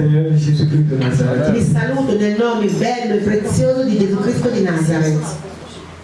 Seigneur Jésus-Christ de Nazareth. Vi saluto nel nome bello e prezioso di Gesù Cristo di Nazareth.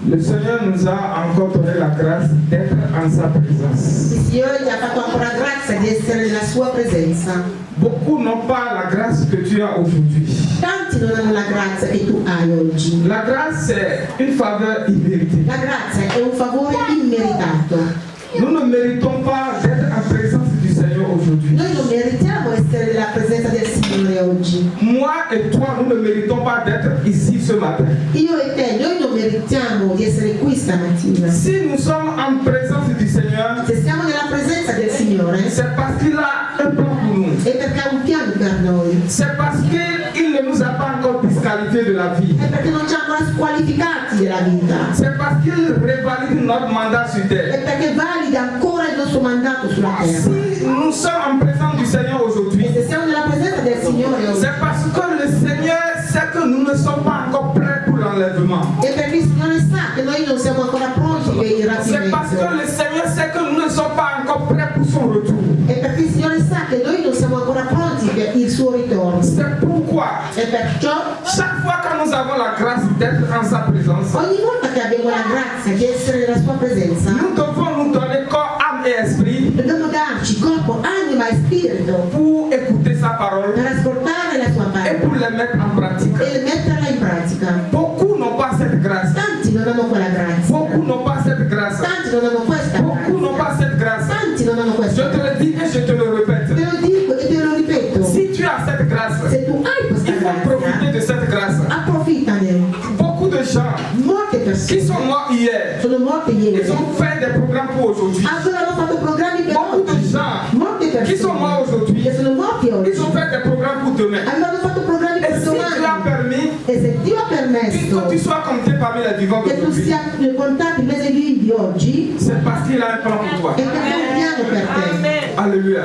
Le Seigneur nous a encore donné la grâce d'être en sa présence. Il Signore ti ha fatto ancora grazia di essere nella sua presenza. Beaucoup n'ont pas la grâce que tu as aujourd'hui. Tanti non hanno la grazia che tu hai oggi. La grâce, c'est une faveur imméritée. La grazia è un favore immeritato. Nous ne méritons pas d'être en présence du Seigneur aujourd'hui. Noi non meritiamo essere nella presenza del Signore oggi. Moi et toi, nous ne méritons pas d'être ici ce matin. Io e te, noi non meritiamo di essere qui stamattina. Si nous sommes en présence du Seigneur, Se siamo nella presenza del Signore, c'est parce qu'il a un plan pour nous. è perché ha un piano per noi. C'est parce qu'il ne nous a pas encore disqualifiés de la vie. È perché non ci ha ancora squalificati della vita. C'est parce qu'il revalide notre mandat sur È terre. perché valida ancora il nostro mandato sulla terra. Si nous sommes en présence du Seigneur aujourd'hui, E se siamo nella presenza del Signore oggi, c'est parce que le Seigneur sait que nous ne sommes pas encore prêts pour l'enlèvement. è perché il Signore sa che noi non siamo ancora pronti per il C'est parce rapimento. que le Seigneur sait que nous ne sommes pas encore prêts pour son retour. È perché il Signore sa che noi non siamo ancora pronti per il suo ritorno. C'est pourquoi, E perciò chaque fois que nous avons la grâce d'être en sa présence, ogni volta che abbiamo la grazia di essere nella sua presenza, nous devons nous donner corps, âme et esprit dobbiamo darci corpo, anima e spirito pour écouter sa parole per ascoltare la sua et pour parola les mettre en pratique. e metterla in pratica. Beaucoup n'ont pas cette grâce. Tanti non hanno quella grazia. Beaucoup n'ont pas cette grâce. Tanti non hanno questa Beaucoup n'ont pas grazia. cette grâce. Tanti non hanno Je questa te le dis et je te le répète. Te lo dico e te lo ripeto. Si tu as cette grâce, Se tu hai questa il faut profiter grazia, de cette grâce. approfittane. Beaucoup de gens Molte qui sont persone morts hier, sono morte ils ieri. ont fait des programmes pour aujourd'hui. Avevano fatto programmi per Beaucoup de oggi. gens Molte qui sont morts persone aujourd'hui, che sono morti oggi ils ont fait des programmes pour demain. avevano fatto programmi Et per si tu as domani. permis E se Dio ha permesso que tu sois compté parmi les vivants che tu d'aujourd'hui, sia contato in mese vivi oggi, c'est parce qu'il a un plan pour toi. è perché ha un piano per te. Alléluia.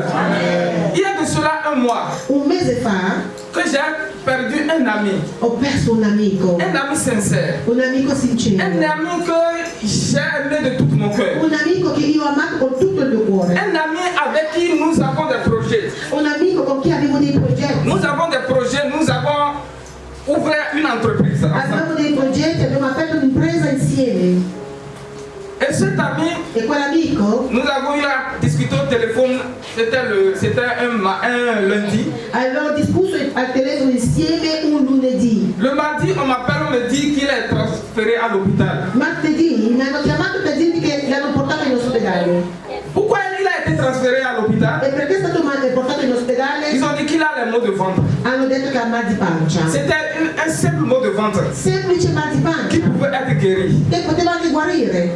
Il y a de cela un mois Un mese fa que j'ai perdu un ami un sincère, amico un sincero, ami que j'ai aimé de tout mon cœur, un amico che io ho amato con tutto il mio cuore, un ami avec qui nous avons des projets. un amico con chi avevo dei progetti. Nous avons des projets, nous avons ouvert une entreprise ensemble. Avevamo dei progetti, abbiamo aperto un'impresa insieme. Et cet ami, E quell'amico nous avons eu à discuter au téléphone, c'était un lundi. avevamo discusso al telefono insieme un lunedì. Le mardi, on m'appelle, on me dit qu'il est transféré à l'hôpital. Martedì mi hanno chiamato per dirmi che l'hanno portato in ospedale. Pourquoi il a été transféré à l'hôpital? E perché è stato portato in ospedale? Ils ont dit qu'il a les maux de ventre. Hanno detto che ha mal di pancia. C'était un simple mot de ventre Semplice mal di qui pancia pouvait être guéri. che poteva anche guarire.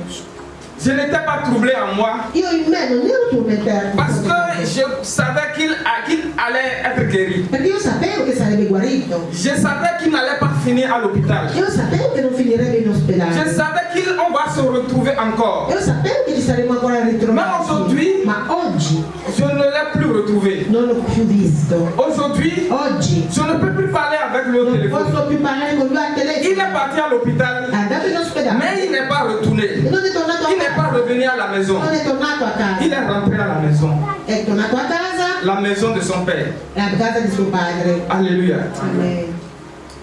Je n'étais pas troublé en moi Io in me non ero tormentata parce que je savais qu'il allait être guéri. perché io sapevo che sarebbe guarito. Je savais qu'il n'allait pas finir à l'hôpital. Io sapevo che non finirebbe in Je ospedale. savais qu'on va se retrouver encore. Io sapevo che ci saremmo ancora Ma ritrovati. aujourd'hui, Ma oggi je ne l'ai plus retrouvé. non l'ho più visto. Aujourd'hui, Oggi je ne peux plus parler avec lui au non téléphone. posso più parlare con lui al Il est telefono. parti à l'hôpital, È andato in ospedale. mais il n'est pas retourné. E non è tornato a Il n'est pas casa. revenu à la maison. Non è tornato a Il casa. est rentré à la maison. È tornato a casa, La maison de son père. la casa di suo padre. Alléluia. Amen.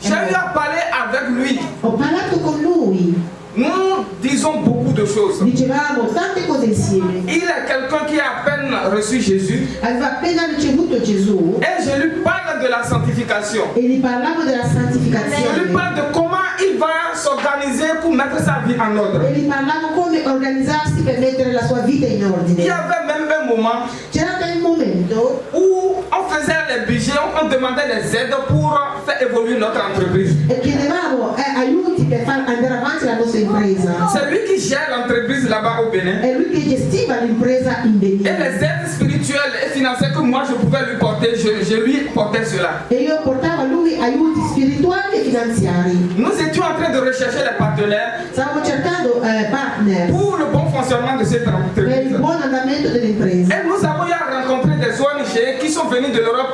J'ai eu à parler avec lui. Ho parlato con lui. Nous disons beaucoup de choses. Dicevamo tante cose insieme. Il est quelqu'un qui a à peine reçu Jésus. Aveva appena ricevuto Gesù Et je lui parle de la sanctification. e gli parlavo della Je lui santificazione. parle de comment il va s'organiser pour mettre sa vie en ordre. E gli parlavo come organizzarsi per mettere la sua vita in Il y ordine. avait même un moment C'era anche un momento où on faisait les budgets, on demandait des aides pour faire évoluer notre entreprise. e chiedevamo aiuti per far andare avanti la nostra impresa. C'est lui qui gère l'entreprise là-bas au Bénin. È lui che gestiva l'impresa in Et Benin. les aides spirituelles et financières que moi je pouvais lui porter, je lui portais cela. E io portavo a lui aiuti spirituali e finanziari. Nous étions en train de rechercher les partenaires Stavamo cercando partner pour le bon fonctionnement de cette per entreprise. il buon andamento dell'impresa. Et nous avons eu à rencontrer des ONG qui sont venus de l'Europe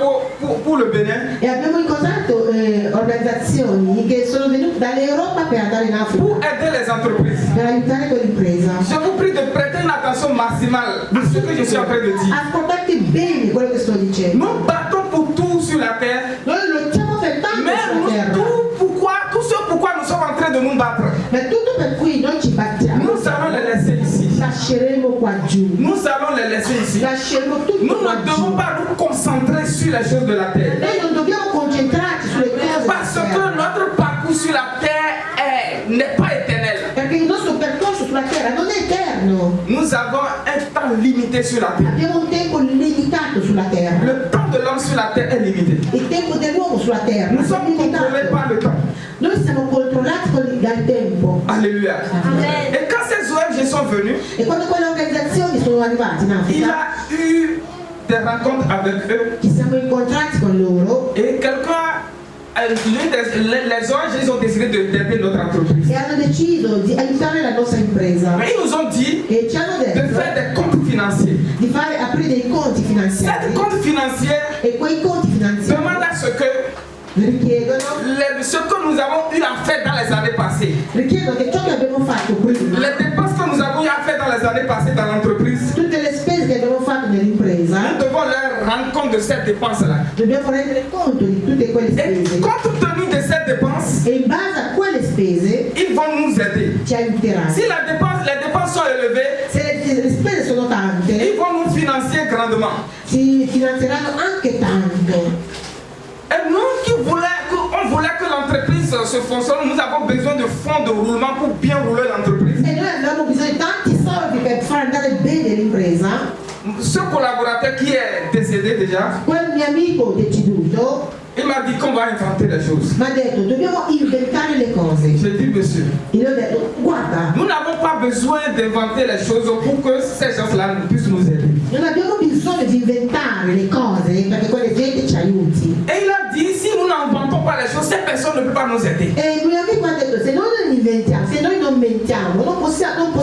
pour le Bénin E abbiamo incontrato organizzazioni che sono venute dall'Europa per andare in Africa pour aider les entreprises. per aiutare quell'impresa. Je vous prie de prêter une attention maximale à ce que je suis en train de dire. Ascoltate bene quello che sto dicendo. Nous battons pour tous sur la terre. Noi lottiamo per tanto Mais sulla terra. tout ce pourquoi nous sommes en train de nous battre, Ma tutto per cui noi ci battiamo. nous allons les laisser ici. Lasceremo qua giù. Nous allons les laisser ici. Lasceremo tutto Nous qua ne devons giù. pas nous concentrer sur les choses de la terre. Noi non dobbiamo concentrarci sulle cose Parce della que terra. notre parcours sur la terre n'est pas éternel. Perché il nostro percorso sulla terra non è eterno. Nous avons un temps limité sur la terre. Abbiamo un tempo limitato sulla terra. Le temps de l'homme sur la terre est limité. Il tempo dell'uomo sulla terra Nous è sommes contrôlés limitato. par le temps. Noi siamo controllati dal tempo. Alléluia. Amen. Et quand ces ONG sont venus, E quando quelle organizzazioni sono arrivate in il Africa, a eu des rencontres avec eux. ci siamo incontrati con loro Et quelqu'un, les ONG, ils ont décidé d'aider notre entreprise. e hanno deciso di aiutare la nostra impresa. Mais ils nous ont dit E ci hanno de detto faire des comptes financiers. di fare aprire dei conti finanziari. Ces comptes financiers E quei conti finanziari demandent à ce que richiedono ce que nous avons eu à faire dans les années passées, che ciò che abbiamo fatto prima, les dépenses que nous avons eu à faire dans les années passées dans l'entreprise, tutte le spese che abbiamo fatto nell'impresa, nous devons leur rendre compte de ces dépenses-là. dobbiamo rendere conto di tutte quelle Et spese. compte tenu de ces dépenses, E in base a quelle spese ils vont nous aider. ci aiuteranno. Si les dépenses sont élevées, Se le spese sono ils tante, vont nous financer grandement. si finanzieranno anche tanto. Et nous on voulait que l'entreprise se fonctionne, nous avons besoin de fonds de roulement pour bien rouler l'entreprise. E noi abbiamo bisogno di tanti soldi per far andare bene l'impresa. Ce collaborateur qui est décédé déjà, Quel mio amico deceduto il m'a dit qu'on va inventer les choses. mi ha detto dobbiamo inventare le cose. J'ai dit, monsieur, E io ho detto guarda, nous n'avons pas besoin d'inventer les choses pour que ces gens-là puissent nous aider. non abbiamo bisogno di inventare le cose perché quella gente ci aiuti. Et il a dit, si nous n'inventons pas les choses, ces personnes ne peuvent pas nous aider. E il mio amico ha detto se noi non inventiamo, se noi non mentiamo, non possiamo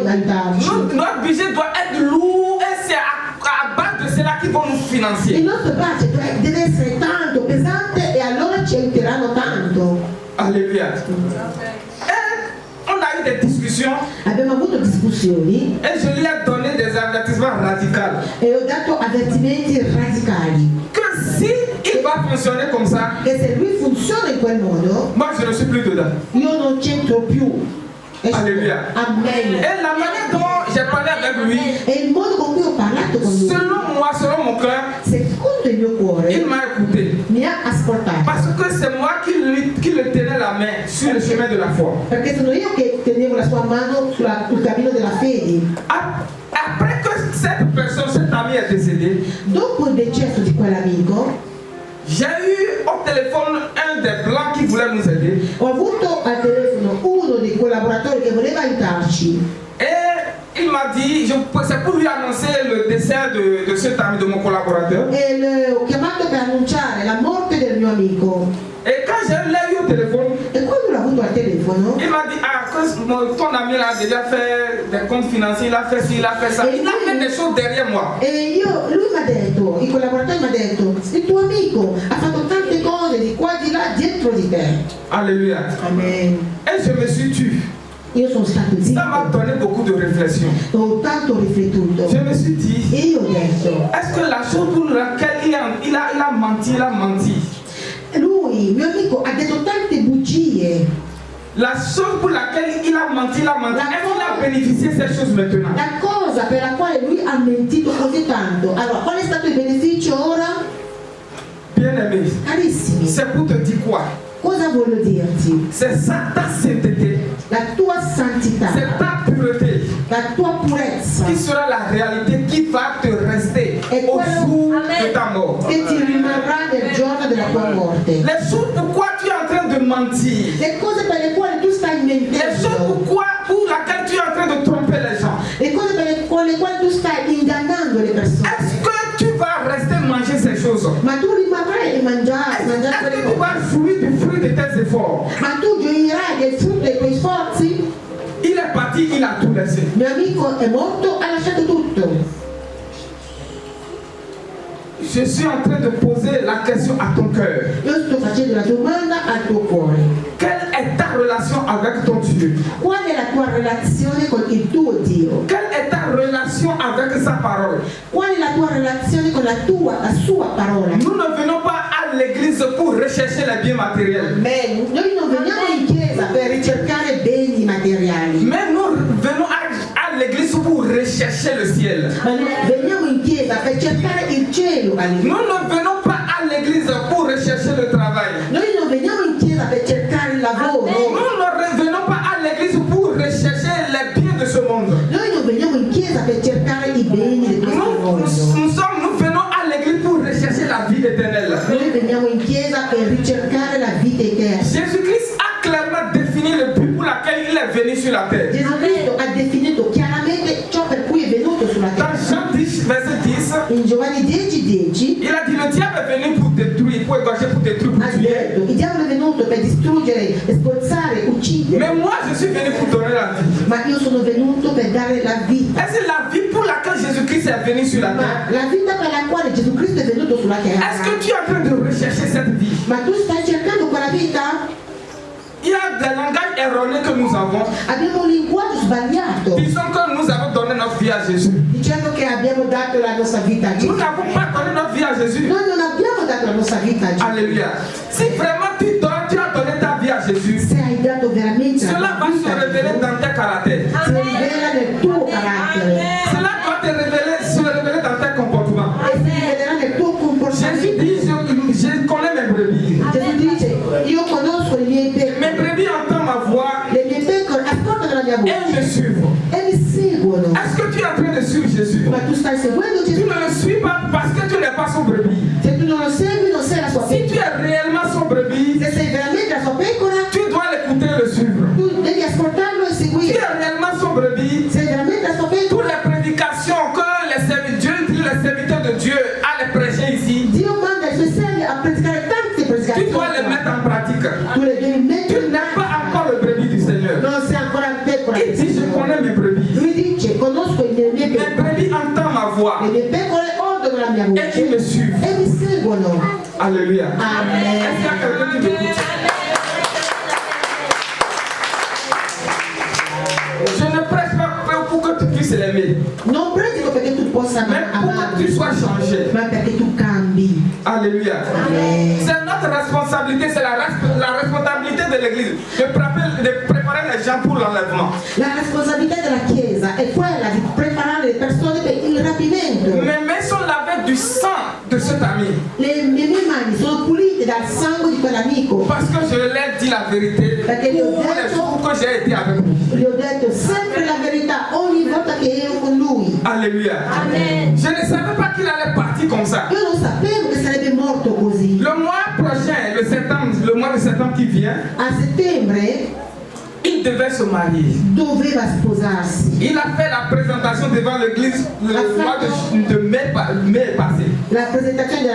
aiutarci. Notre budget doit être lourd et c'est à base de cela qu'ils vont nous financer. Il nostro budget deve essere tanto pesante e allora ci aiuteranno tanto. Alléluia. Et on a eu des discussions Abbiamo avuto discussioni et je lui ai donné des avertissements radicaux. e ho dato avvertimenti radicali. Que si il va fonctionner comme ça, Che se lui funziona in quel modo, moi je ne suis plus dedans. io non c'entro più. Alléluia. Amen. Et la manière dont j'ai parlé avec lui, E il modo con cui ho parlato con lui, selon moi, selon mon cœur, secondo il mio il cuore, m'a écouté. mi ha ascoltato. Parce que c'est moi qui le tenais la main sur le chemin de la foi. Perché sono io che tenevo la sua mano sul cammino della fede. Après que cette personne, cet ami est décédé, Dopo il decesso di quell'amico, j'ai eu au téléphone un des blancs qui voulait nous aider. ho avuto al telefono uno dei collaboratori che voleva aiutarci. Et il m'a dit, c'est pour lui annoncer le décès de cet ami, de mon collaborateur. E ho chiamato per annunciare la morte del mio amico. Et quand je l'ai eu au téléphone, E quando l'ho avuto al telefono, il m'a dit, ah, que ton ami là a déjà fait des comptes financiers, il a fait ci, il a fait ça. Il a fait des choses derrière moi. e lui mi ha detto, il collaboratore mi ha detto, il tuo amico ha fatto tante cose di qua e di là dietro di te. Alléluia. Amen. Et je me suis tué. Io sono stato Ça m'a zitto, donné beaucoup de réflexion. ho tanto riflettuto. Je me suis dit, E io ho detto, est-ce que la chose pour laquelle il a menti, lui, il mio amico, ha detto tante bugie. la chose pour laquelle il a menti, est-ce qu'il a bénéficié de ces choses maintenant? La cosa per la quale lui ha mentito così tanto. Allora, qual è stato il beneficio ora? Bien-aimé, Carissimi, c'est pour te dire quoi? cosa voglio dirti? C'est ça ta sainteté, La tua santità, c'est ta pureté la tua purezza qui sera la réalité qui va te rester Et au quello- jour Amen. de ta mort. che ti rimarrà nel giorno della tua morte. Les choses pourquoi tu es en train de mentir, Le cose per le quali tu stai les choses mentendo, pour laquelle tu es en train de tromper les gens, le cose con le quali tu stai ingannando le persone. est-ce que tu vas rester manger ces choses? Ma tu rimarrai a mangiare Est-ce quelle que tu cose. vas jouir du fruit de tes efforts? Ma tu gioirai del frutto dei tuoi sforzi? Il est parti, il a tout laissé. Mio amico è morto, ha lasciato tutto. Je suis en train de poser la question à ton cœur. Io sto facendo la domanda al tuo cuore. Quelle est ta relation avec ton Dieu? Qual è la tua relazione con il tuo Dio? Quelle est ta relation avec sa parole? Qual è la tua relazione con la sua parola? Nous ne venons pas à l'église pour rechercher les biens matériels. Amen. Noi non veniamo in chiesa per ricercare beni materiali, Mais nous venons à l'église pour rechercher le ciel. ma noi veniamo in chiesa per cercare il cielo. Nous ne venons pas à l'église pour rechercher le travail. Noi non veniamo in chiesa per cercare il lavoro. Nous ne venons pas à l'église pour rechercher les biens de ce monde. Noi non veniamo in chiesa per cercare i beni di questo mondo. Nous venons à l'église pour rechercher la vie éternelle. Noi veniamo in chiesa per ricercare la vita eterna. Jésus-Christ a clairement défini le but pour lequel il est venu sur la terre. Gesù Cristo ha definito chiaramente ciò per cui è venuto sulla Dans terra. Jean 10, verset 10, In Giovanni 10:10 il a dit le diable est venu pour détruire, pour égorger, pour détruire, pour ha tuer. detto: il diavolo è venuto per distruggere, sgozzare, uccidere, Mais moi, je suis venu pour donner la vie. ma io sono venuto per dare la vita. Est-ce que la vie pour laquelle Jésus-Christ est venu sur la Ma terre? la vita per la quale Gesù Cristo è venuto sulla Est-ce terra, que tu es en train de rechercher cette vie? ma tu stai cercando quella vita? Il y a des langages erronés que nous avons. Abbiamo un linguaggio sbagliato Disons que nous avons donné notre vie à Jésus. dicendo che abbiamo dato la nostra vita a Nous Gesù. n'avons pas donné notre vie à Jésus. Noi non abbiamo dato la nostra vita a Gesù. Alléluia. Si vraiment tu as donné ta vie à Jésus, Se hai dato veramente la cela va tua se vita a révéler Gesù, dans tes caractères. si rivela nel tuo carattere Cela doit se révéler dans tes comportements. e si rivelerà nel tuo Jésus comportamento. dit, je connais mes brebis. Gesù dice: io conosco i miei Mes pecore, brebis entendent ma voix le mie pecore ascoltano la mia et me voce suivent. e mi seguono. Est-ce que tu es en train de suivre Jésus? Ma tu stai seguendo Tu Gesù? ne le suis pas parce que tu n'es pas son brebis. Se tu non lo segui, non sei la sua Si tu pecora. es réellement son brebis, Se sei veramente la sua pecora, tu dois l'écouter et le suivre. tu devi ascoltarlo e Si tu seguire. es réellement son brebis, Sei veramente la sua toutes pecora. les prédications que les serviteurs de Dieu allaient prêcher ici, Dio manda i suoi servi a predicare tante tu dois les predicazioni. mettre en pratique. Tu le devi Tu mettere in n'es pas encore le brebis du Seigneur. Non sei ancora la pecora. Il dit, je connais mes brebis. Lui dice: conosco le mie Mes pecore. brebis entendent ma voix Le mie pecore odono la mia et ils me voce suivent. e mi seguono. Alléluia. Est-ce qu'il y a Amen. quelqu'un qui m'écoute? Je ne prêche pas pour que tu puisses l'aimer, Non predico perché tu possa mais pour que tu amarlo, sois changé. ma perché tu cambi. Alléluia. Amen. C'est notre responsabilité, c'est la responsabilité de l'Église de préparer les gens pour l'enlèvement. La responsabilità della Chiesa è quella di preparare le persone per il rapimento. Mes mains sont lavées du sang de cet ami. Le mie mani sono pulite dal sangue di quell'amico, Parce que je leur dis la vérité Perché gli ho pour les detto- jours que j'ai été avec vous. gli ho detto sempre la verità ogni volta che ero con lui. Alléluia. Je ne savais pas qu'il allait partir comme ça. Io non sapevo che sarebbe morto così. Le mois prochain, le mois de septembre qui vient, A settembre il devait se marier. doveva sposarsi. Il a fait la présentation devant l'église le mois de mai passé. La presentazione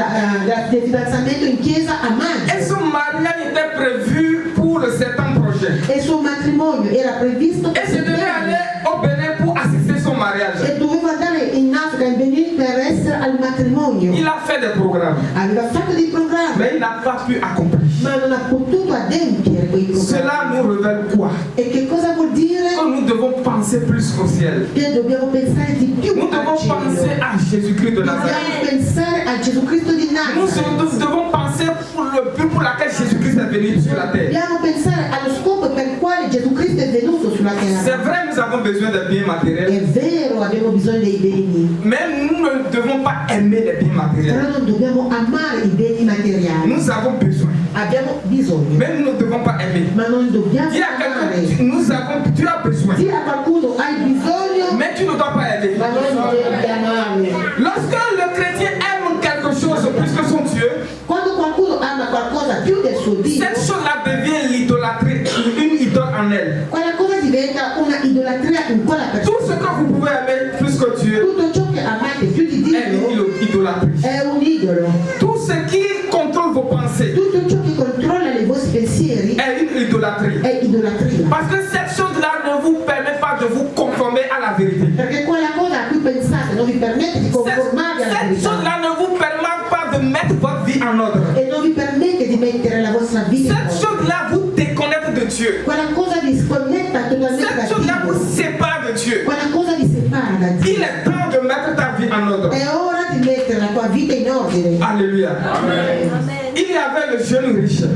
del fidanzamento in chiesa a Et maggio son mariage était prévu pour le septembre prochain. e il suo matrimonio era previsto per Et je devais settembre. aller au Bénin pour assister son mariage. E doveva andare in Africa, in Benin, per essere al matrimonio. Il a fait des programmes, Aveva fatto dei programmi, mais il n'a pas pu accomplir. ma non ha potuto adempiere quei programmi. Cela nous révèle quoi? E che cosa vuol dire? Que nous devons penser plus au ciel. Che dobbiamo pensare di più Nous al devons penser cielo. à Jésus-Christ de Nazareth. Dobbiamo pensare a Gesù Cristo di Nazareth. Nous devons penser pour le but pour lequel Jésus-Christ est venu sur la terre. Dobbiamo pensare allo scopo per il quale Gesù Cristo è venuto sulla C'est terra. vrai, nous avons besoin de biens matériels, È vero, abbiamo bisogno dei beni, mais nous ne devons pas aimer les biens matériels. però non dobbiamo amare i beni materiali. Nous avons besoin, Abbiamo bisogno, mais nous ne devons pas aimer. ma non dobbiamo Dis à quelqu'un, amare. tu as besoin, Dì a qualcuno: hai bisogno, mais tu ne dois pas aimer. ma non devi amare. Lorsque le chrétien aime quelque chose plus que son Dieu, Quando qualcuno ama qualcosa più del suo Dio, cette chose-là devient l'idolâtrie, une idole en elle. quella cosa diventa una idolatria in quella persona. Tout ce que vous pouvez aimer plus que Dieu Tutto ciò che amate più di est Dio l'idolâtrie. è un idolo. Tout ce qui contrôle vos pensées Tutto ciò che controlla i vostri pensieri est une idolâtrie. è idolatria. Parce que cette chose-là ne vous permet pas de vous conformer à la vérité. Perché quella cosa a cui pensate non vi permette di conformarvi alla Cette verità chose-là ne vous permet pas de mettre votre vie en ordre. e non vi permette di mettere la vostra vita in Cette ordine. chose-là vous déconnecte de Dieu. Quella cosa vi sconnetta totalmente da Cette chose-là Dio. vous sépare de Dieu. Quella cosa vi separa da Il Dio. est temps de mettre ta vie en ordre. È ora di mettere la tua vita in ordine. Alléluia. Amen. Il y le jeune riche.